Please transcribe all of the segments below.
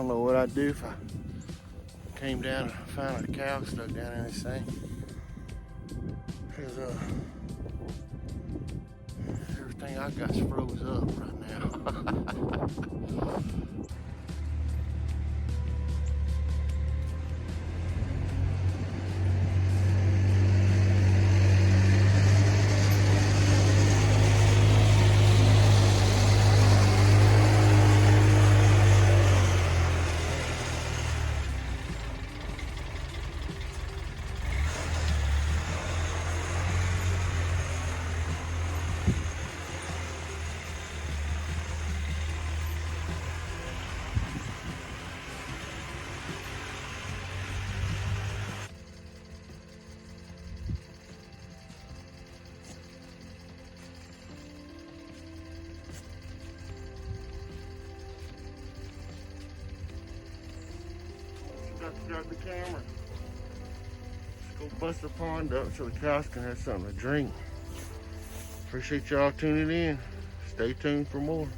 don't know what I'd do if I came down and found a cow stuck down in this thing. Because everything I got's froze up right now. Got the camera. Let's go bust the pond up so the cows can have something to drink. Appreciate y'all tuning in. Stay tuned for more.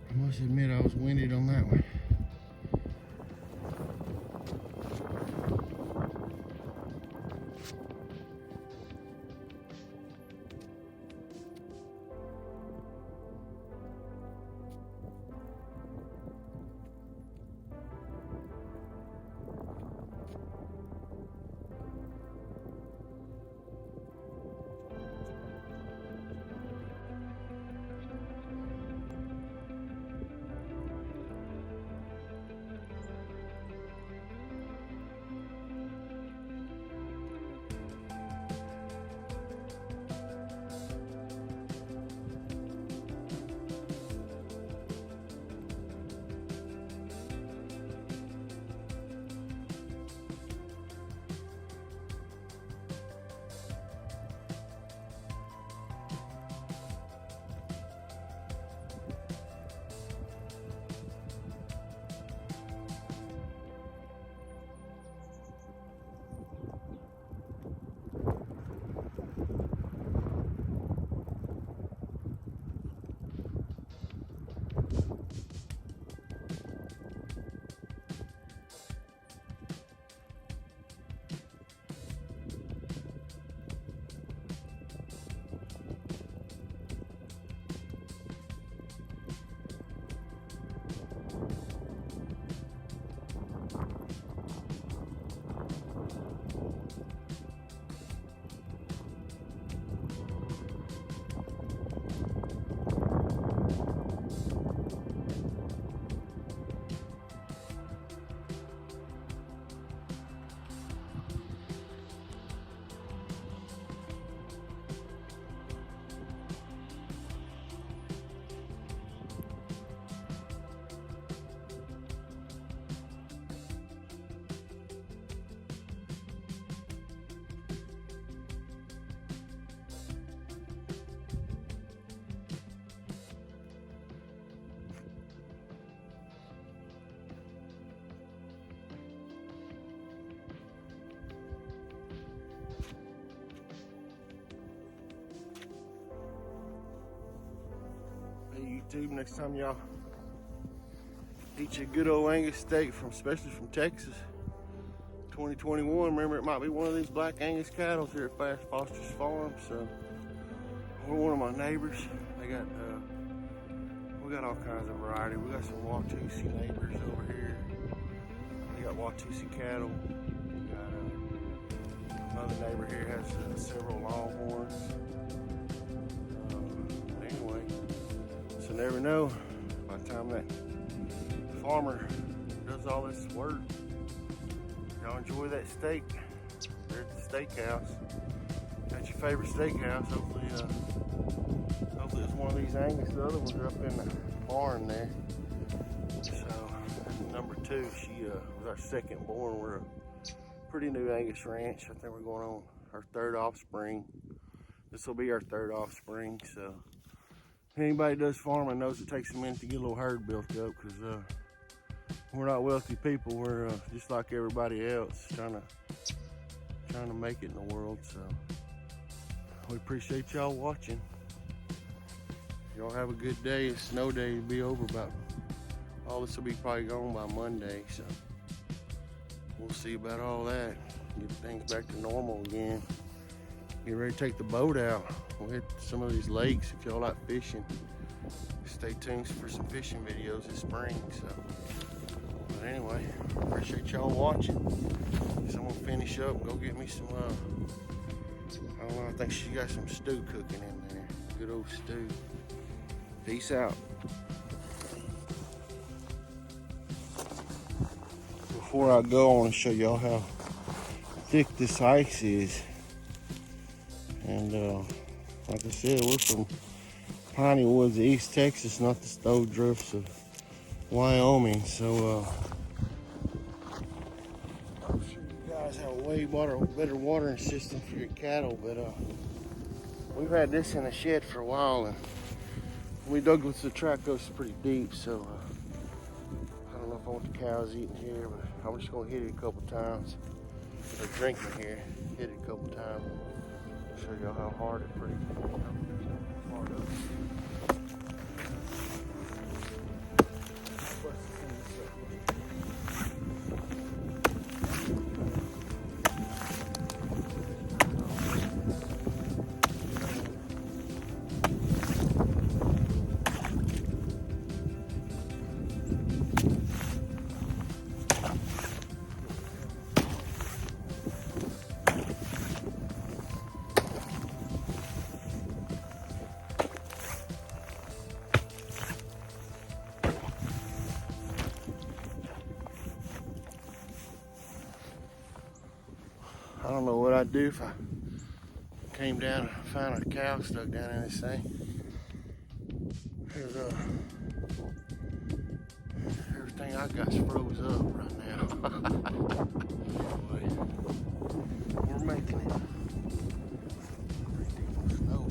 I must admit I was winded on that one. YouTube. Next time y'all eat your good old Angus steak especially from Texas, 2021. Remember, it might be one of these black Angus cattle here at Fast Foster's Farm. So we're one of my neighbors. They got we got all kinds of variety. We got some Watusi neighbors over here. They got Watusi cattle. We got another neighbor here has several Longhorns. Anyway, so never know. By the time that farmer does all this work, y'all enjoy that steak. They're at the steakhouse. Got your favorite steakhouse. Hopefully it's one of these Angus. The other ones are up in the barn there. So number 2, she was our second born. We're a pretty new Angus ranch. I think we're going on our 3rd offspring. This will be our 3rd offspring. So if anybody does farming knows it takes a minute to get a little herd built up, because we're not wealthy people. We're just like everybody else, trying to make it in the world. So we appreciate y'all watching. Y'all have a good day. It's snow day. Will be over about, all this will be probably gone by Monday. So we'll see about all that. Get things back to normal again. Get ready to take the boat out. We'll hit some of these lakes. If y'all like fishing, stay tuned for some fishing videos this spring. So, but anyway, appreciate y'all watching. So I'm gonna finish up and go get me some, I don't know, I think she got some stew cooking in there. Good old stew. Peace out. Before I go, I want to show y'all how thick this ice is. And like I said, we're from Piney Woods, East Texas, not the stove drifts of Wyoming. So I'm sure you guys have a way better watering system for your cattle, but we've had this in the shed for a while, and we dug with the track goes pretty deep, so I don't know if I want the cows eating here, but I'm just gonna hit it a couple times. Or drinking here, hit it a couple times. Show y'all how hard it pretty hard up. I don't know what I'd do if I came down and found a cow stuck down in this thing. There's everything I got's froze up right now. We're making it. Pretty deep snow.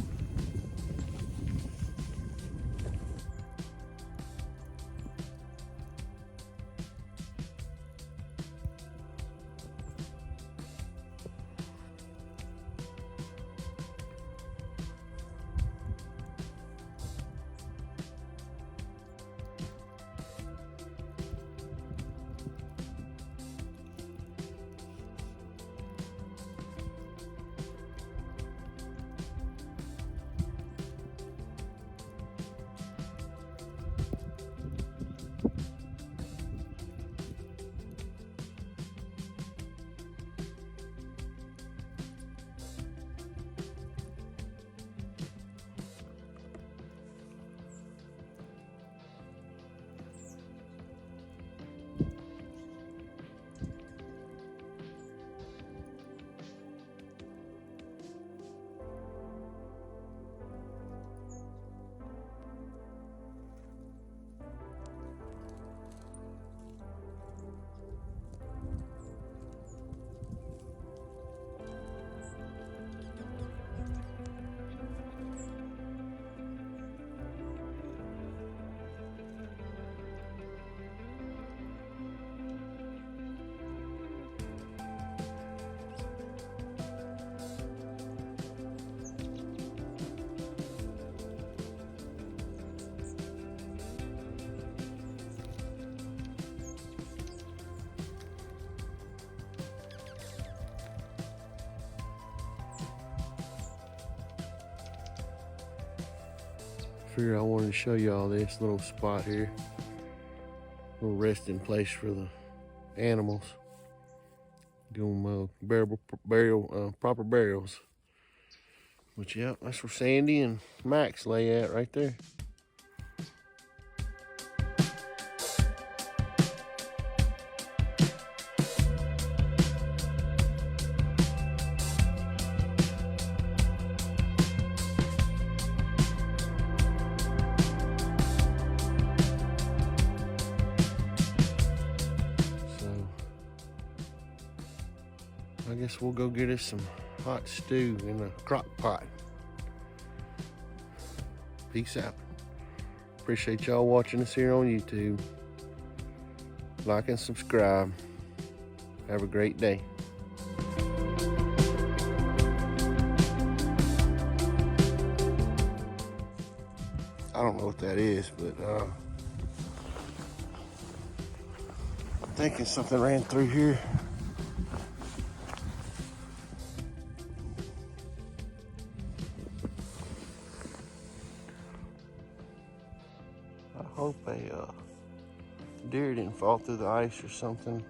figured I wanted to show y'all this little spot here. Little resting place for the animals. Give them proper burials. But yeah, that's where Sandy and Max lay at right there. I guess we'll go get us some hot stew in a crock pot. Peace out. Appreciate y'all watching us here on YouTube. Like and subscribe. Have a great day. I don't know what that is, but I'm thinking something ran through here. I hope a deer didn't fall through the ice or something.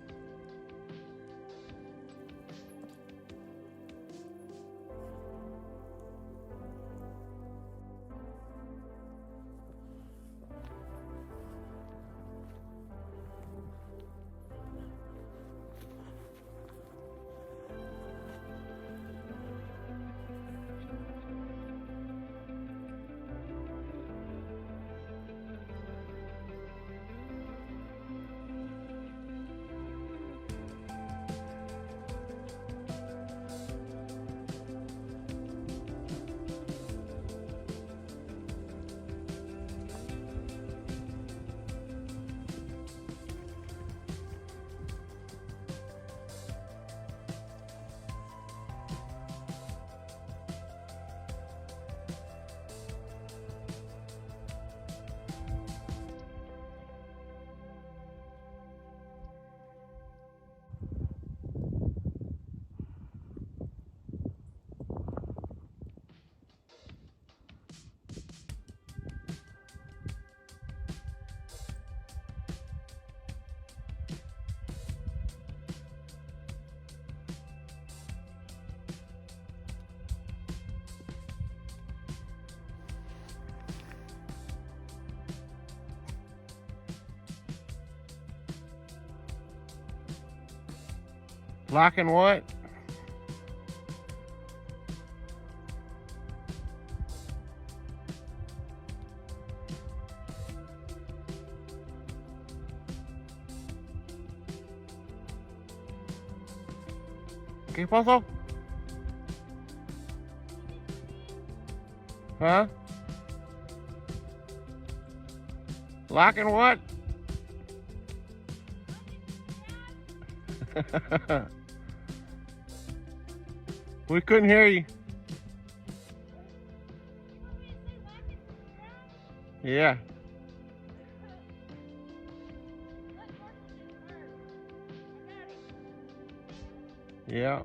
Blocking what? ¿Qué pasó? Huh? Locking what? We couldn't hear you. Yeah. Yeah.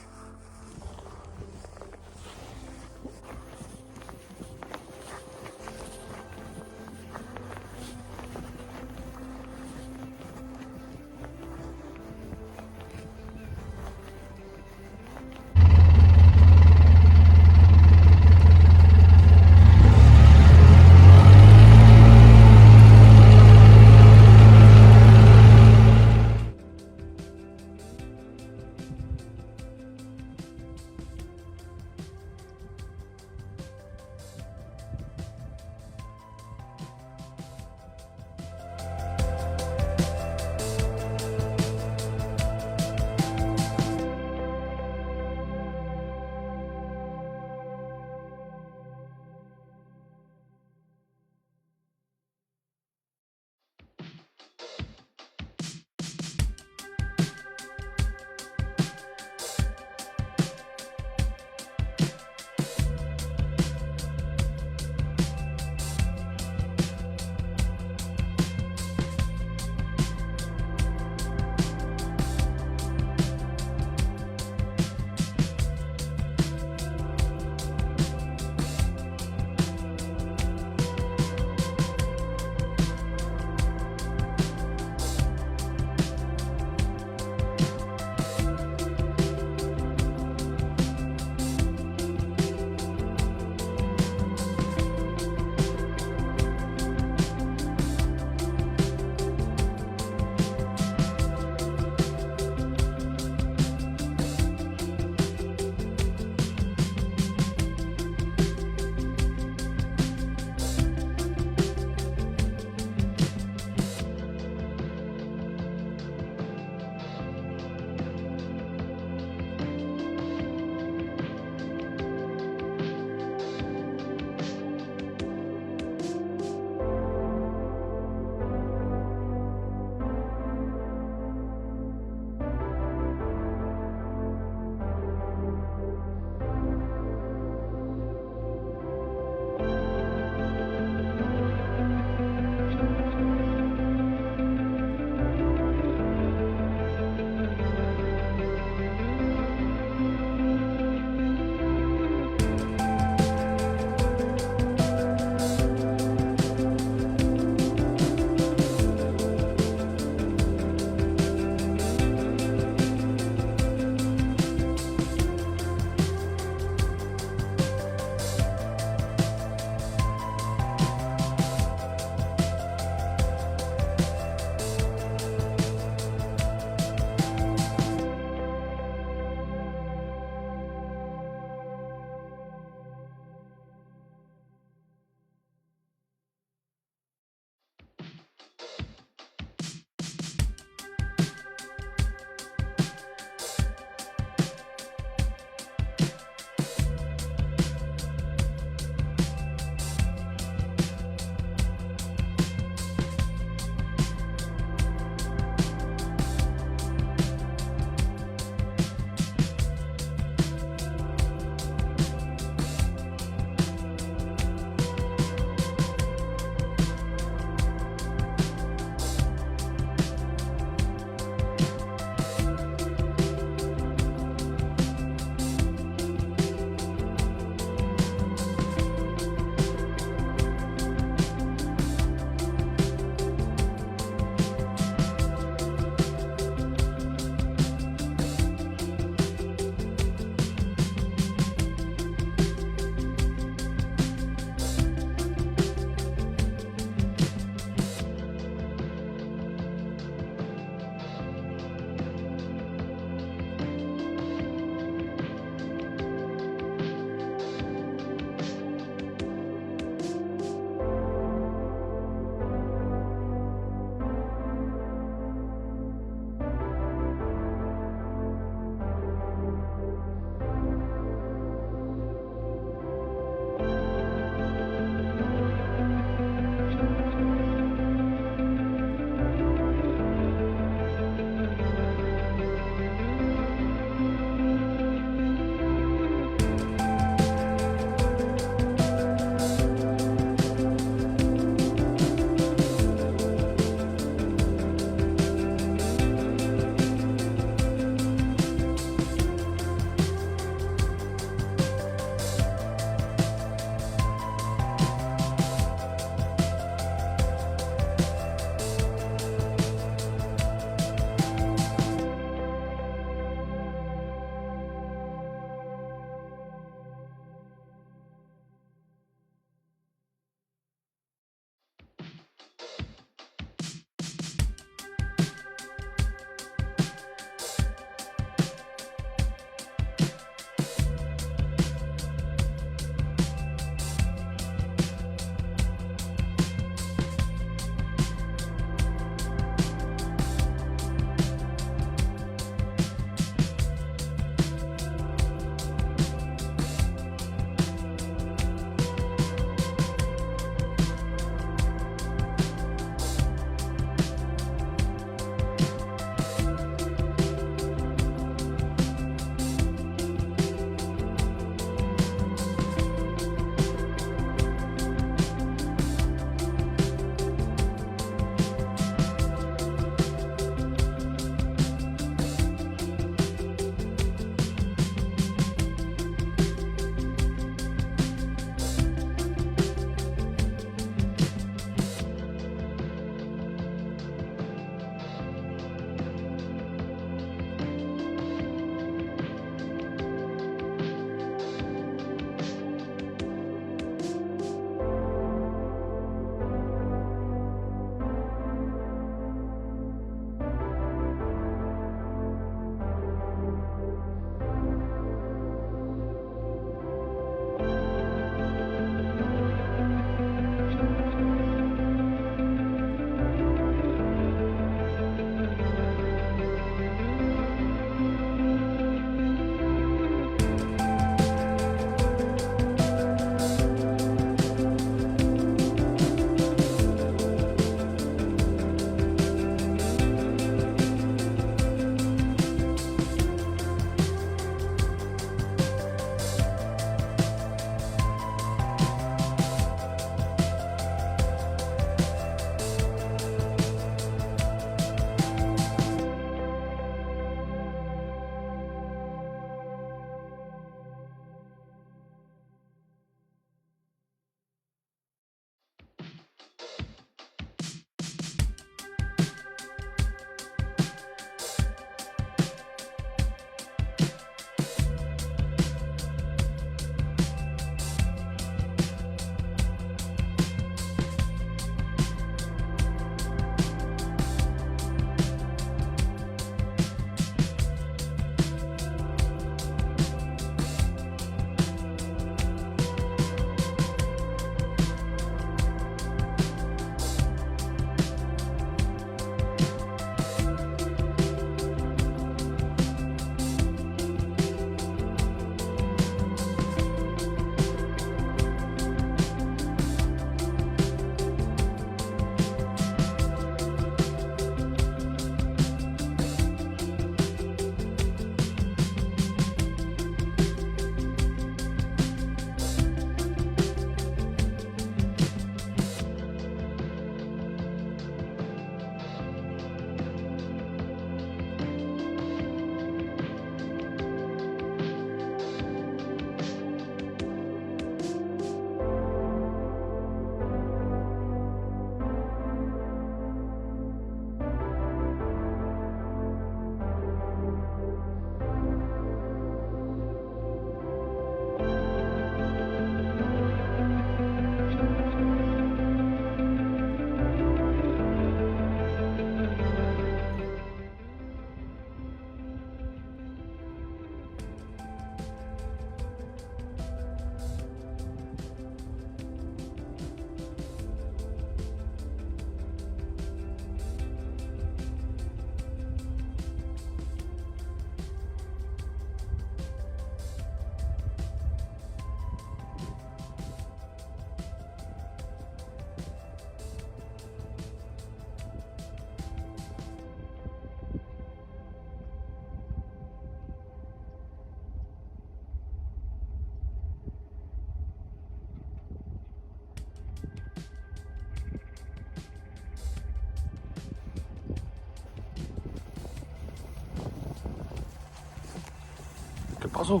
pasó.